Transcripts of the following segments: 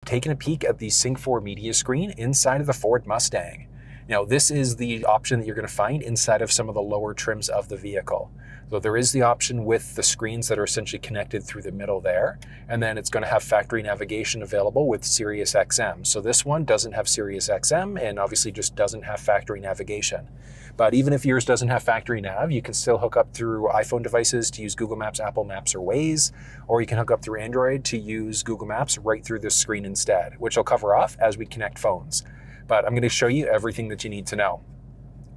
taken a peek at the Sync4 media screen inside of the Ford Mustang. Now, this is the option that you're going to find inside of some of the lower trims of the vehicle. So there is the option with the screens that are essentially connected through the middle there, and then it's going to have factory navigation available with SiriusXM. So this one doesn't have SiriusXM and obviously just doesn't have factory navigation. But even if yours doesn't have factory nav, you can still hook up through iPhone devices to use Google Maps, Apple Maps, or Waze, or you can hook up through Android to use Google Maps right through this screen instead, which I'll cover off as we connect phones. But I'm going to show you everything that you need to know.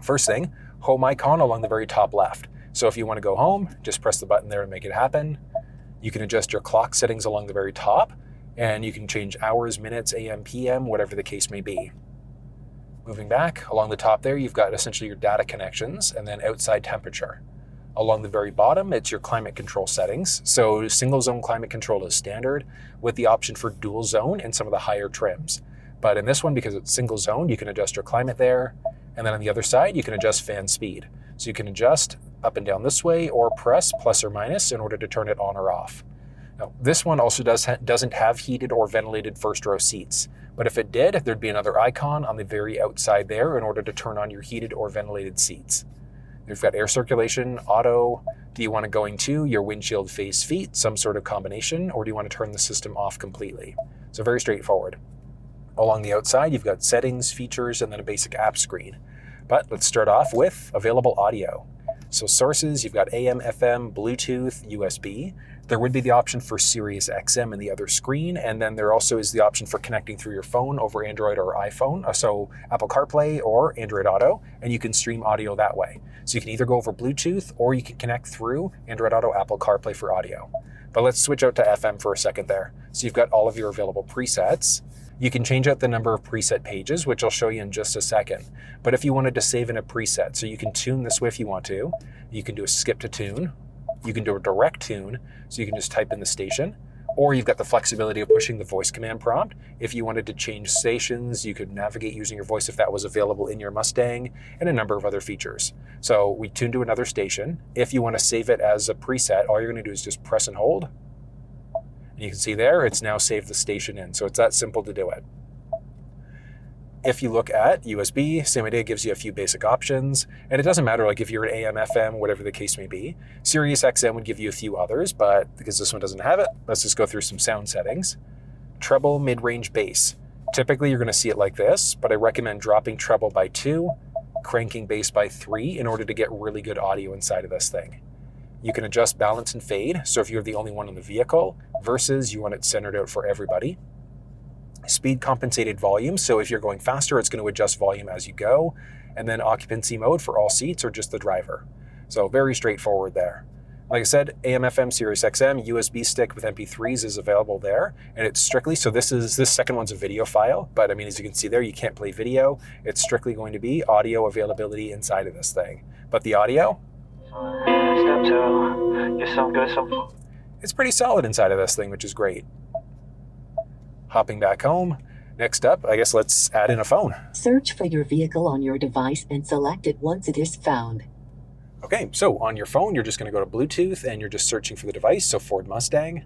First thing, home icon along the very top left. So if you want to go home, just press the button there and make it happen. You can adjust your clock settings along the very top, and you can change hours, minutes, AM, PM, whatever the case may be. Moving back, along the top there, you've got essentially your data connections and then outside temperature. Along the very bottom, it's your climate control settings. So single zone climate control is standard with the option for dual zone in some of the higher trims. But in this one, because it's single zone, you can adjust your climate there. And then on the other side, you can adjust fan speed. So you can adjust up and down this way or press plus or minus in order to turn it on or off. Now, this one also doesn't have heated or ventilated first row seats. But if it did, there'd be another icon on the very outside there in order to turn on your heated or ventilated seats. You've got air circulation, auto. Do you want it going to your windshield face feet, some sort of combination, or do you want to turn the system off completely? So very straightforward. Along the outside, you've got settings, features, and then a basic app screen. But let's start off with available audio. So sources, you've got AM, FM, Bluetooth, USB. There would be the option for SiriusXM in the other screen, and then there also is the option for connecting through your phone over Android or iPhone, so Apple CarPlay or Android Auto, and you can stream audio that way. So you can either go over Bluetooth or you can connect through Android Auto, Apple CarPlay for audio. But let's switch out to FM for a second there. So you've got all of your available presets. You can change out the number of preset pages, which I'll show you in just a second. But if you wanted to save in a preset, so you can tune this way if you want to. You can do a skip to tune. You can do a direct tune, so you can just type in the station. Or you've got the flexibility of pushing the voice command prompt. If you wanted to change stations, you could navigate using your voice if that was available in your Mustang, and a number of other features. So we tune to another station. If you want to save it as a preset, all you're going to do is just press and hold. You can see there, it's now saved the station in. So it's that simple to do it. If you look at USB, same idea, gives you a few basic options. And it doesn't matter like if you're an AM, FM, whatever the case may be. SiriusXM would give you a few others, but because this one doesn't have it, let's just go through some sound settings. Treble, mid-range, bass. Typically you're gonna see it like this, but I recommend dropping treble by 2, cranking bass by 3 in order to get really good audio inside of this thing. You can adjust balance and fade, so if you're the only one in the vehicle, versus you want it centered out for everybody. Speed compensated volume, so if you're going faster, it's going to adjust volume as you go. And then occupancy mode for all seats or just the driver. So very straightforward there. Like I said, AM, FM, SiriusXM, USB stick with MP3s is available there. And it's strictly, so this second one's a video file, but I mean, as you can see there, you can't play video. It's strictly going to be audio availability inside of this thing. But the audio, Step 2, you're so good, so it's pretty solid inside of this thing, which is great. Hopping back home. Next up, I guess let's add in a phone. Search for your vehicle on your device and select it once it is found. Okay, so on your phone, you're just going to go to Bluetooth and you're just searching for the device, so Ford Mustang.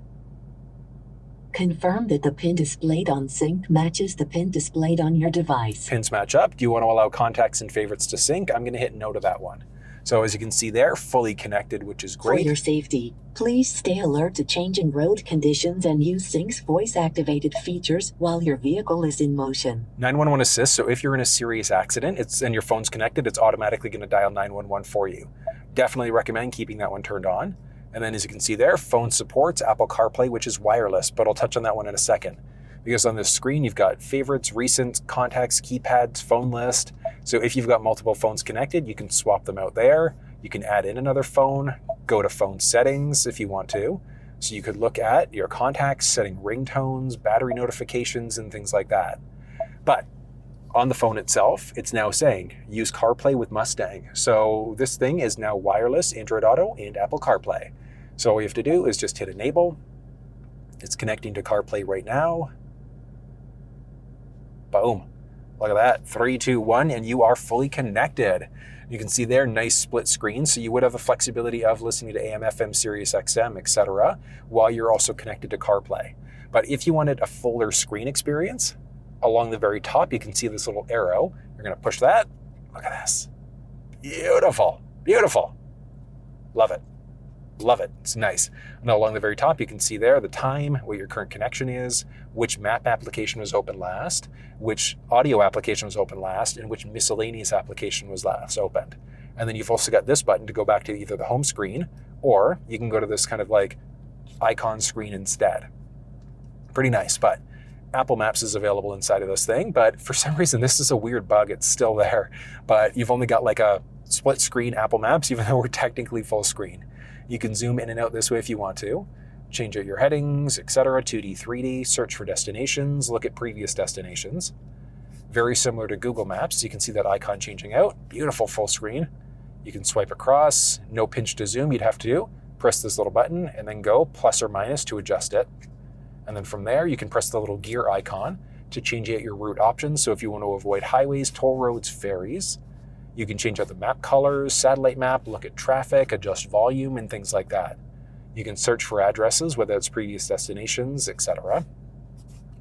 Confirm that the pin displayed on sync matches the pin displayed on your device. Pins match up. Do you want to allow contacts and favorites to sync? I'm going to hit no to that one. So as you can see there, fully connected, which is great. For your safety, please stay alert to changing road conditions and use Sync's voice-activated features while your vehicle is in motion. 911 assist, so if you're in a serious accident and your phone's connected, it's automatically going to dial 911 for you. Definitely recommend keeping that one turned on. And then as you can see there, phone supports Apple CarPlay, which is wireless, but I'll touch on that one in a second. Because on this screen, you've got favorites, recent, contacts, keypads, phone list. So if you've got multiple phones connected, you can swap them out there. You can add in another phone, go to phone settings if you want to. So you could look at your contacts, setting ringtones, battery notifications, and things like that. But on the phone itself, it's now saying, use CarPlay with Mustang. So this thing is now wireless, Android Auto, and Apple CarPlay. So all you have to do is just hit enable. It's connecting to CarPlay right now. Boom. Look at that, 3, 2, 1, and you are fully connected. You can see there, nice split screen, so you would have the flexibility of listening to AM, FM, SiriusXM, etc., while you're also connected to CarPlay. But if you wanted a fuller screen experience, along the very top, you can see this little arrow. You're going to push that. Look at this. Beautiful. Beautiful. Love it. Love it. It's nice. And along the very top, you can see there the time, what your current connection is, which map application was open last, which audio application was open last, and which miscellaneous application was last opened. And then you've also got this button to go back to either the home screen, or you can go to this kind of like icon screen instead. Pretty nice, but Apple Maps is available inside of this thing, but for some reason, this is a weird bug. It's still there, but you've only got like a split screen Apple Maps, even though we're technically full screen. You can zoom in and out this way if you want to, change out your headings, etc., 2D, 3D, search for destinations, look at previous destinations. Very similar to Google Maps. You can see that icon changing out. Beautiful full screen. You can swipe across, no pinch to zoom you'd have to do. Press this little button and then go plus or minus to adjust it. And then from there, you can press the little gear icon to change out your route options. So if you want to avoid highways, toll roads, ferries, you can change out the map colors, satellite map, look at traffic, adjust volume, and things like that. You can search for addresses, whether it's previous destinations, etc.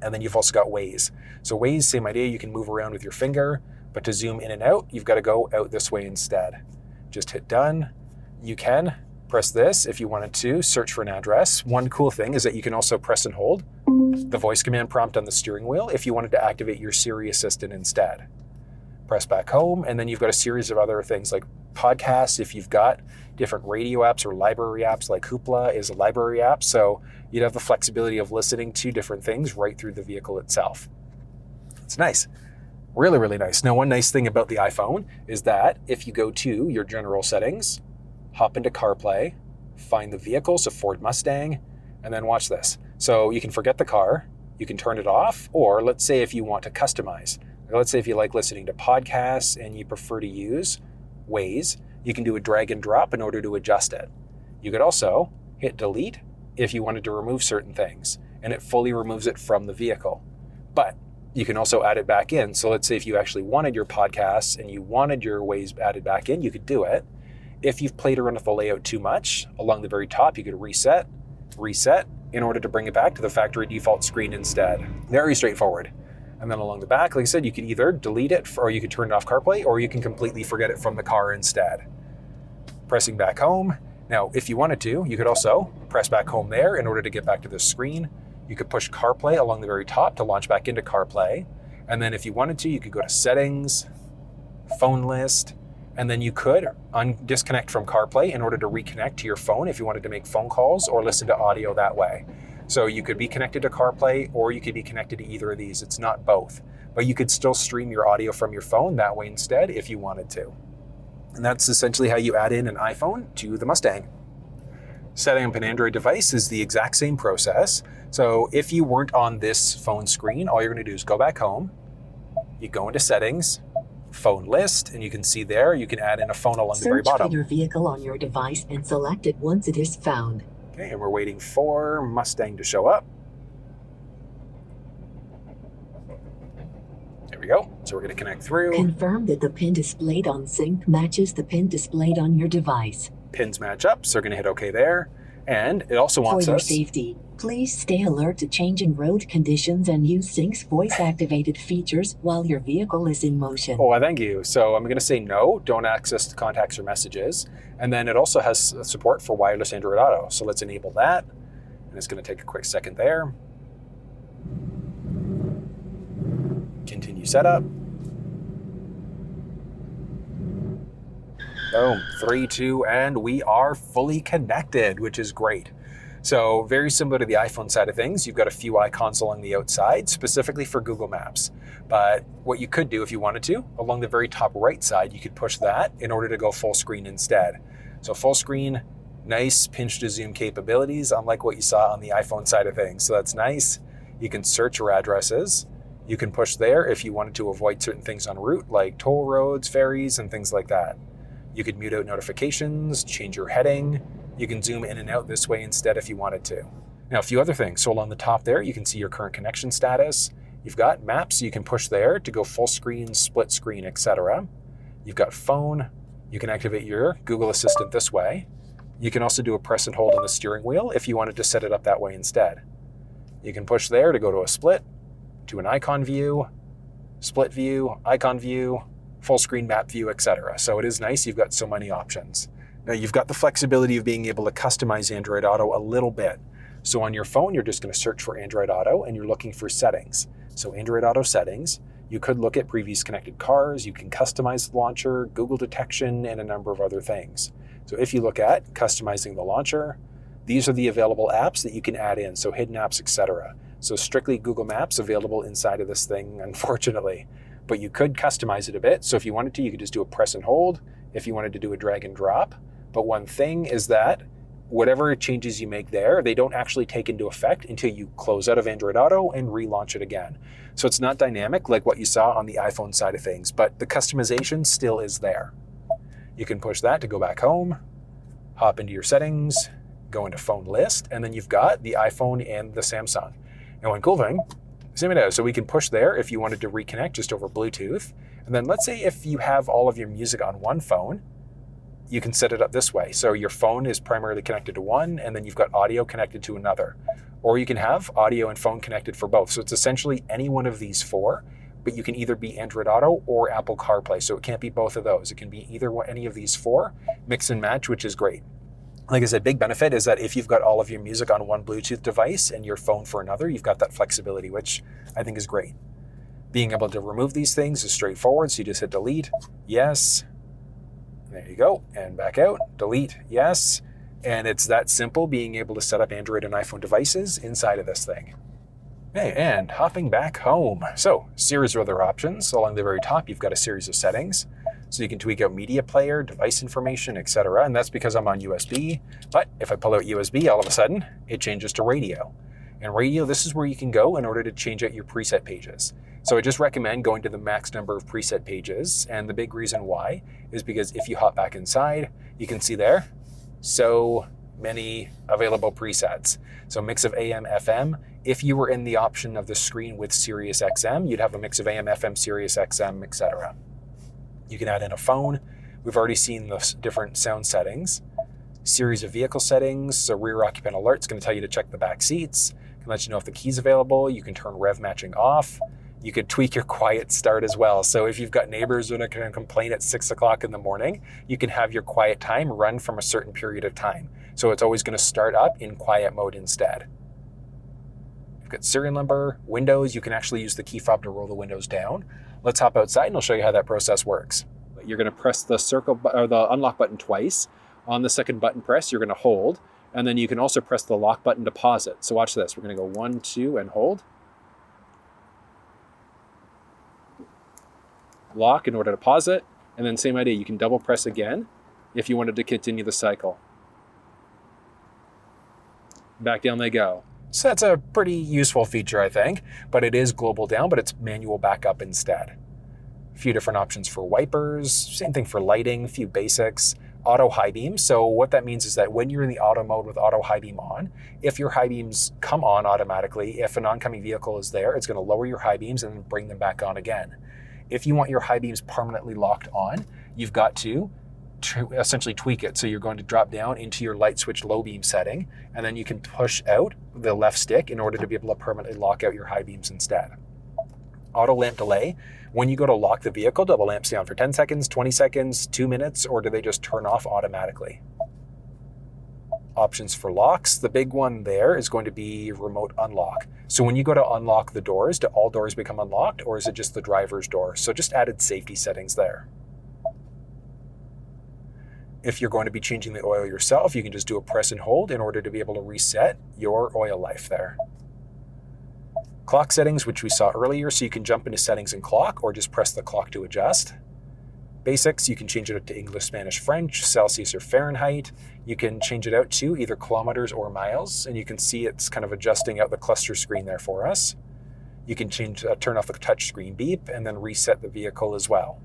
And then you've also got Waze. So Waze, same idea, you can move around with your finger, but to zoom in and out, you've got to go out this way instead. Just hit done. You can press this if you wanted to search for an address. One cool thing is that you can also press and hold the voice command prompt on the steering wheel if you wanted to activate your Siri Assistant instead. Press back home, and then you've got a series of other things like podcasts. If you've got different radio apps or library apps, like Hoopla is a library app, so you'd have the flexibility of listening to different things right through the vehicle itself. It's nice. Really, really nice. Now, one nice thing about the iPhone is that if you go to your general settings, hop into CarPlay, find the vehicle, so Ford Mustang, and then watch this. So you can forget the car, you can turn it off, or let's say if you want to customize. Let's say if you like listening to podcasts and you prefer to use Waze, you can do a drag and drop in order to adjust it. You could also hit delete if you wanted to remove certain things, and it fully removes it from the vehicle. But you can also add it back in. So let's say if you actually wanted your podcasts and you wanted your Waze added back in, you could do it. If you've played around with the layout too much, along the very top, you could reset, in order to bring it back to the factory default screen instead. Very straightforward. And then along the back, like I said, you could either delete it or you could turn it off CarPlay, or you can completely forget it from the car instead. Pressing back home. Now, if you wanted to, you could also press back home there in order to get back to this screen. You could push CarPlay along the very top to launch back into CarPlay. And then if you wanted to, you could go to Settings, Phone List, and then you could disconnect from CarPlay in order to reconnect to your phone if you wanted to make phone calls or listen to audio that way. So you could be connected to CarPlay or you could be connected to either of these. It's not both, but you could still stream your audio from your phone that way instead if you wanted to. And that's essentially how you add in an iPhone to the Mustang. Setting up an Android device is the exact same process. So if you weren't on this phone screen, all you're going to do is go back home. You go into Settings, Phone List, and you can see there you can add in a phone along the very bottom. Search for your vehicle on your device and select it once it is found. Okay, and we're waiting for Mustang to show up. There we go. So we're going to connect through. Confirm that the pin displayed on Sync matches the pin displayed on your device. Pins match up, so we're going to hit OK there. And it also wants For your us... safety, please stay alert to changing road conditions and use Sync's voice-activated features while your vehicle is in motion. Oh, thank you. So I'm going to say no, don't access contacts or messages. And then it also has support for wireless Android Auto. So let's enable that. And it's going to take a quick second there. Continue setup. Boom, 3, 2, and we are fully connected, which is great. So very similar to the iPhone side of things, you've got a few icons along the outside, specifically for Google Maps. But what you could do if you wanted to, along the very top right side, you could push that in order to go full screen instead. So full screen, nice pinch to zoom capabilities, unlike what you saw on the iPhone side of things. So that's nice. You can search your addresses. You can push there if you wanted to avoid certain things en route, like toll roads, ferries, and things like that. You could mute out notifications, change your heading. You can zoom in and out this way instead if you wanted to. Now, a few other things. So along the top there, you can see your current connection status. You've got maps, so you can push there to go full screen, split screen, etc. You've got phone. You can activate your Google Assistant this way. You can also do a press and hold on the steering wheel if you wanted to set it up that way instead. You can push there to go to a split, to an icon view, split view, icon view, full screen map view, etc. So it is nice, you've got so many options. Now you've got the flexibility of being able to customize Android Auto a little bit. So on your phone, you're just going to search for Android Auto and you're looking for settings. So Android Auto settings, you could look at previous connected cars, you can customize the launcher, Google detection, and a number of other things. So if you look at customizing the launcher, these are the available apps that you can add in, so hidden apps, etc. So strictly Google Maps available inside of this thing, unfortunately. But you could customize it a bit. So if you wanted to, you could just do a press and hold. If you wanted to do a drag and drop. But one thing is that whatever changes you make there, they don't actually take into effect until you close out of Android Auto and relaunch it again. So it's not dynamic like what you saw on the iPhone side of things, but the customization still is there. You can push that to go back home, hop into your settings, go into phone list, and then you've got the iPhone and the Samsung. And one cool thing, zoom it out, so we can push there if you wanted to reconnect just over Bluetooth. And then let's say if you have all of your music on one phone, you can set it up this way. So your phone is primarily connected to one, and then you've got audio connected to another. Or you can have audio and phone connected for both. So it's essentially any one of these four, but you can either be Android Auto or Apple CarPlay. So it can't be both of those. It can be either any of these four, mix and match, which is great. Like I said, big benefit is that if you've got all of your music on one Bluetooth device and your phone for another, you've got that flexibility, which I think is great. Being able to remove these things is straightforward. So you just hit delete, yes. There you go, and back out, delete, yes. And it's that simple, being able to set up Android and iPhone devices inside of this thing. Okay, and hopping back home. So, series of other options. Along the very top, you've got a series of settings. So you can tweak out media player, device information, etc. And that's because I'm on USB. But if I pull out USB, all of a sudden, it changes to radio. And radio, this is where you can go in order to change out your preset pages. So I just recommend going to the max number of preset pages. And the big reason why is because if you hop back inside, you can see there, so many available presets. So mix of AM, FM. If you were in the option of the screen with SiriusXM, you'd have a mix of AM, FM, SiriusXM, etc. You can add in a phone. We've already seen the different sound settings. Series of vehicle settings. So rear occupant alert is going to tell you to check the back seats. Can let you know if the key's available. You can turn rev matching off. You could tweak your quiet start as well. So if you've got neighbors who are going to complain at 6 o'clock in the morning, you can have your quiet time run from a certain period of time. So it's always going to start up in quiet mode instead. You've got serial number, windows. You can actually use the key fob to roll the windows down. Let's hop outside and I'll show you how that process works. You're going to press the circle or the unlock button twice. On the second button press, you're going to hold, and then you can also press the lock button to pause it. So watch this. We're going to go 1, 2, and hold. Lock in order to pause it, and then same idea. You can double press again if you wanted to continue the cycle. Back down they go. So that's a pretty useful feature, I think, but it is global down, but it's manual backup instead. A few different options for wipers, same thing for lighting, a few basics. Auto high beam. So what that means is that when you're in the auto mode with auto high beam on, if your high beams come on automatically, if an oncoming vehicle is there, it's going to lower your high beams and then bring them back on again. If you want your high beams permanently locked on, you've got to essentially tweak it. So you're going to drop down into your light switch low beam setting, and then you can push out the left stick in order to be able to permanently lock out your high beams instead. Auto lamp delay. When you go to lock the vehicle, do the lamps stay on for 10 seconds, 20 seconds, 2 minutes, or do they just turn off automatically? Options for locks. The big one there is going to be remote unlock. So when you go to unlock the doors, do all doors become unlocked, or is it just the driver's door? So just added safety settings there. If you're going to be changing the oil yourself, you can just do a press and hold in order to be able to reset your oil life there. Clock settings, which we saw earlier, so you can jump into settings and clock or just press the clock to adjust. Basics, you can change it out to English, Spanish, French, Celsius or Fahrenheit. You can change it out to either kilometers or miles, and you can see it's kind of adjusting out the cluster screen there for us. You can turn off the touch screen beep and then reset the vehicle as well.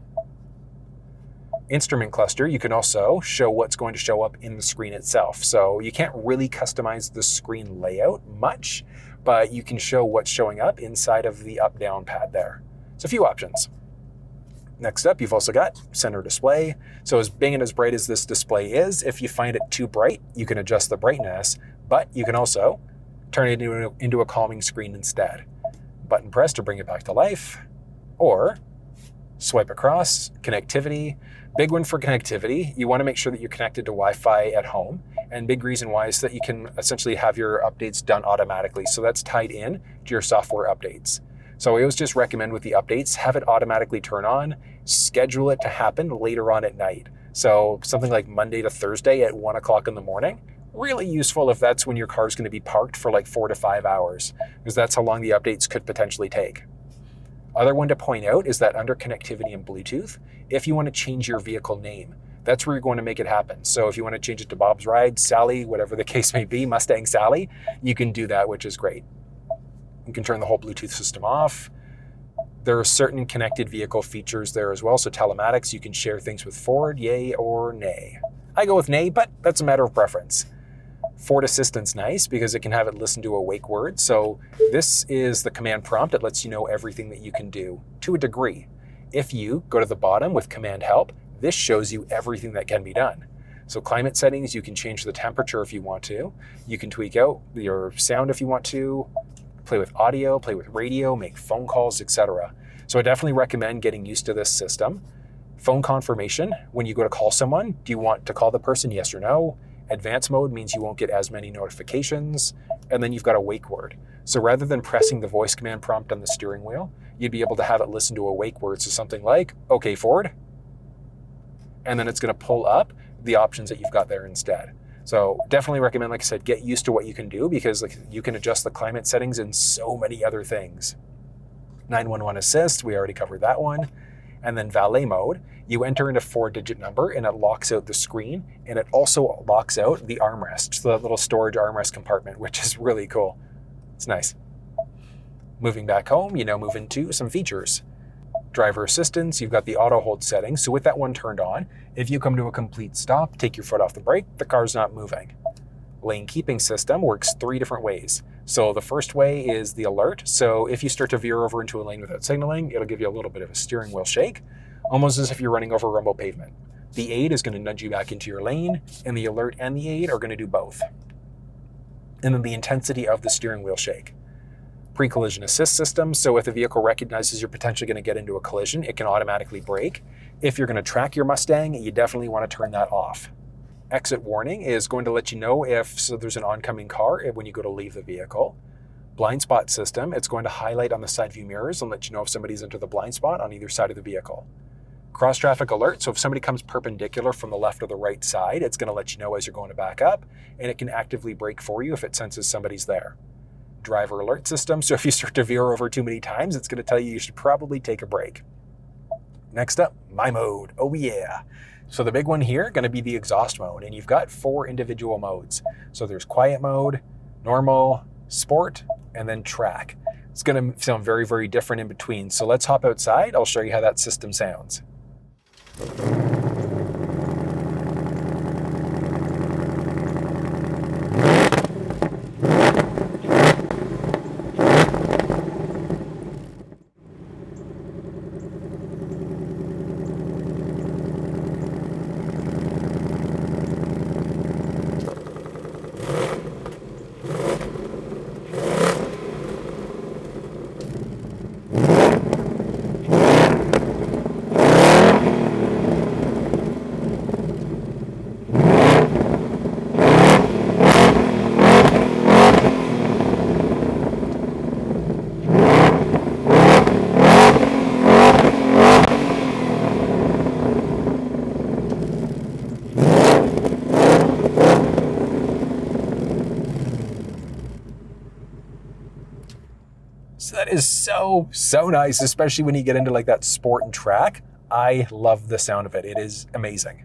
Instrument cluster, you can also show what's going to show up in the screen itself. So you can't really customize the screen layout much, but you can show what's showing up inside of the up-down pad there. So a few options. Next up, you've also got center display. So as big and as bright as this display is, if you find it too bright, you can adjust the brightness, but you can also turn it into a calming screen instead. Button press to bring it back to life, or swipe across. Connectivity. Big one for connectivity. You want to make sure that you're connected to Wi-Fi at home. And big reason why is that you can essentially have your updates done automatically. So that's tied in to your software updates. So I always just recommend with the updates, have it automatically turn on, schedule it to happen later on at night. So something like Monday to Thursday at 1 o'clock in the morning, really useful if that's when your car is going to be parked for like 4 to 5 hours, because that's how long the updates could potentially take. Other one to point out is that under connectivity and Bluetooth, if you want to change your vehicle name, that's where you're going to make it happen. So if you want to change it to Bob's Ride, Sally, whatever the case may be, Mustang Sally, you can do that, which is great. You can turn the whole Bluetooth system off. There are certain connected vehicle features there as well. So telematics, you can share things with Ford, yay or nay. I go with nay, but that's a matter of preference. Ford Assistant's nice because it can have it listen to a wake word. So this is the command prompt. It lets you know everything that you can do to a degree. If you go to the bottom with command help, this shows you everything that can be done. So climate settings, you can change the temperature if you want to. You can tweak out your sound if you want to, play with audio, play with radio, make phone calls, etc. So I definitely recommend getting used to this system. Phone confirmation, when you go to call someone, do you want to call the person, yes or no? Advanced mode means you won't get as many notifications. And then you've got a wake word. So rather than pressing the voice command prompt on the steering wheel, you'd be able to have it listen to a wake word. So something like, okay, Ford. And then it's going to pull up the options that you've got there instead. So definitely recommend, like I said, get used to what you can do, because you can adjust the climate settings and so many other things. 911 assist, we already covered that one. And then valet mode, you enter in a 4-digit number and it locks out the screen, and it also locks out the armrest, so that little storage armrest compartment, which is really cool. It's nice. Moving back home, you now move into some features. Driver assistance, you've got the auto hold settings. So with that one turned on, if you come to a complete stop, take your foot off the brake, the car's not moving. Lane keeping system works 3 different ways. So the first way is the alert. So if you start to veer over into a lane without signaling, it'll give you a little bit of a steering wheel shake, almost as if you're running over rumble pavement. The aid is going to nudge you back into your lane, and the alert and the aid are going to do both. And then the intensity of the steering wheel shake. Pre-collision assist system, so if the vehicle recognizes you're potentially going to get into a collision, it can automatically brake. If you're going to track your Mustang, you definitely want to turn that off. Exit warning is going to let you know if there's an oncoming car when you go to leave the vehicle. Blind spot system, it's going to highlight on the side view mirrors and let you know if somebody's entered the blind spot on either side of the vehicle. Cross traffic alert, so if somebody comes perpendicular from the left or the right side, it's going to let you know as you're going to back up, and it can actively brake for you if it senses somebody's there. Driver alert system, so if you start to veer over too many times, it's going to tell you should probably take a break. Next up, my mode. Oh yeah. So the big one here, going to be the exhaust mode, and you've got 4 individual modes. So there's quiet mode, normal, sport, and then track. It's going to sound very, very different in between. So let's hop outside. I'll show you how that system sounds. So that is so nice, especially when you get into like that sport and track. I love the sound of it. It is amazing.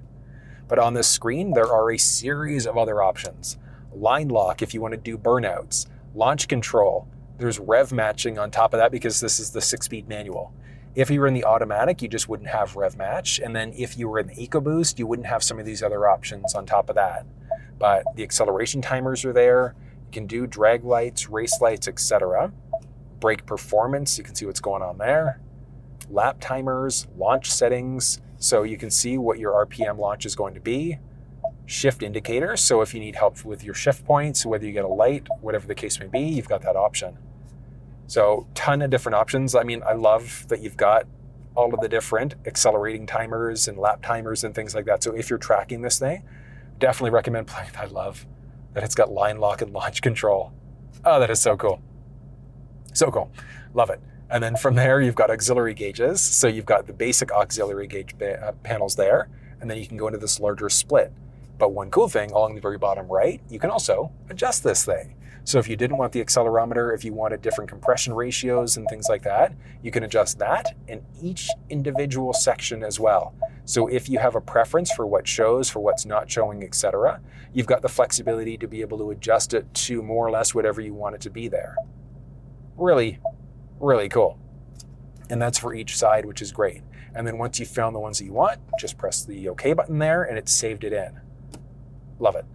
But on this screen, there are a series of other options. Line lock if you want to do burnouts. Launch control. There's rev matching on top of that because this is the 6-speed manual. If you were in the automatic, you just wouldn't have rev match. And then if you were in the EcoBoost, you wouldn't have some of these other options on top of that. But the acceleration timers are there. You can do drag lights, race lights, etc. Brake performance, you can see what's going on there. Lap timers, launch settings, so you can see what your RPM launch is going to be. shift indicator. So if you need help with your shift points, whether you get a light, whatever the case may be, you've got that option. So ton of different options. I mean, I love that you've got all of the different accelerating timers and lap timers and things like that. So if you're tracking this thing, definitely recommend playing. I love that it's got line lock and launch control. Oh, that is so cool. So cool. Love it. And then from there, you've got auxiliary gauges. So you've got the basic auxiliary gauge panels there, and then you can go into this larger split. But one cool thing along the very bottom right, you can also adjust this thing. So if you didn't want the accelerometer, if you wanted different compression ratios and things like that, you can adjust that in each individual section as well. So if you have a preference for what shows, for what's not showing, etc., you've got the flexibility to be able to adjust it to more or less whatever you want it to be there. Really, really cool. And that's for each side, which is great. And then once you've found the ones that you want, just press the OK button there and it's saved it in. Love it.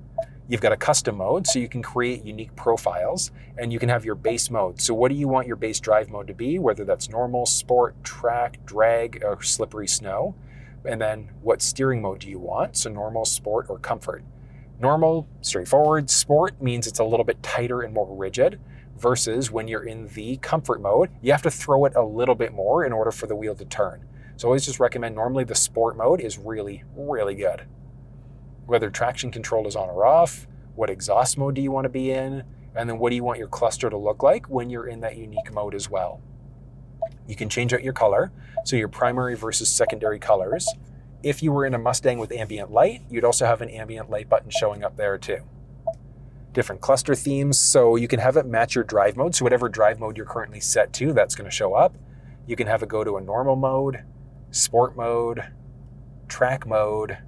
You've got a custom mode, so you can create unique profiles, and you can have your base mode. So what do you want your base drive mode to be, whether that's normal, sport, track, drag, or slippery snow? And then what steering mode do you want? So normal, sport, or comfort. Normal, straightforward. Sport means it's a little bit tighter and more rigid, versus when you're in the comfort mode, you have to throw it a little bit more in order for the wheel to turn. So I always just recommend normally the sport mode is really, really good. Whether traction control is on or off, what exhaust mode do you want to be in, and then what do you want your cluster to look like when you're in that unique mode as well. You can change out your color, so your primary versus secondary colors. If you were in a Mustang with ambient light, you'd also have an ambient light button showing up there too. Different cluster themes, so you can have it match your drive mode, so whatever drive mode you're currently set to, that's going to show up. You can have it go to a normal mode, sport mode, track mode,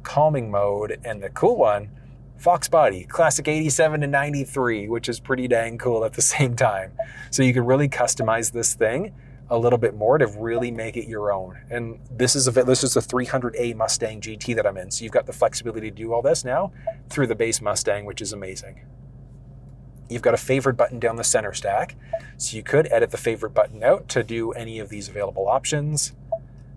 calming mode, and the cool one, Fox body, classic 87 to 93, which is pretty dang cool at the same time. So you can really customize this thing a little bit more to really make it your own. And this is the 300A Mustang GT that I'm in. So you've got the flexibility to do all this now through the base Mustang, which is amazing. You've got a favorite button down the center stack. So you could edit the favorite button out to do any of these available options.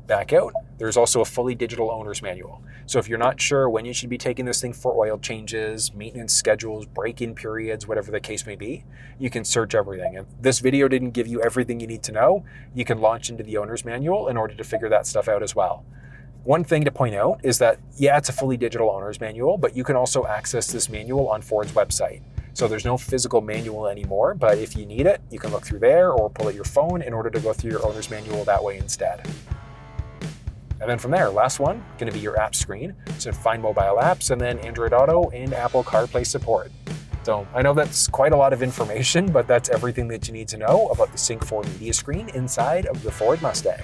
Back out. There's also a fully digital owner's manual. So if you're not sure when you should be taking this thing for oil changes, maintenance schedules, break-in periods, whatever the case may be, you can search everything. If this video didn't give you everything you need to know, you can launch into the owner's manual in order to figure that stuff out as well. One thing to point out is that, yeah, it's a fully digital owner's manual, but you can also access this manual on Ford's website. So there's no physical manual anymore, but if you need it, you can look through there or pull out your phone in order to go through your owner's manual that way instead. And then from there, last one, going to be your app screen. So find mobile apps and then Android Auto and Apple CarPlay support. So I know that's quite a lot of information, but that's everything that you need to know about the Sync4 media screen inside of the Ford Mustang.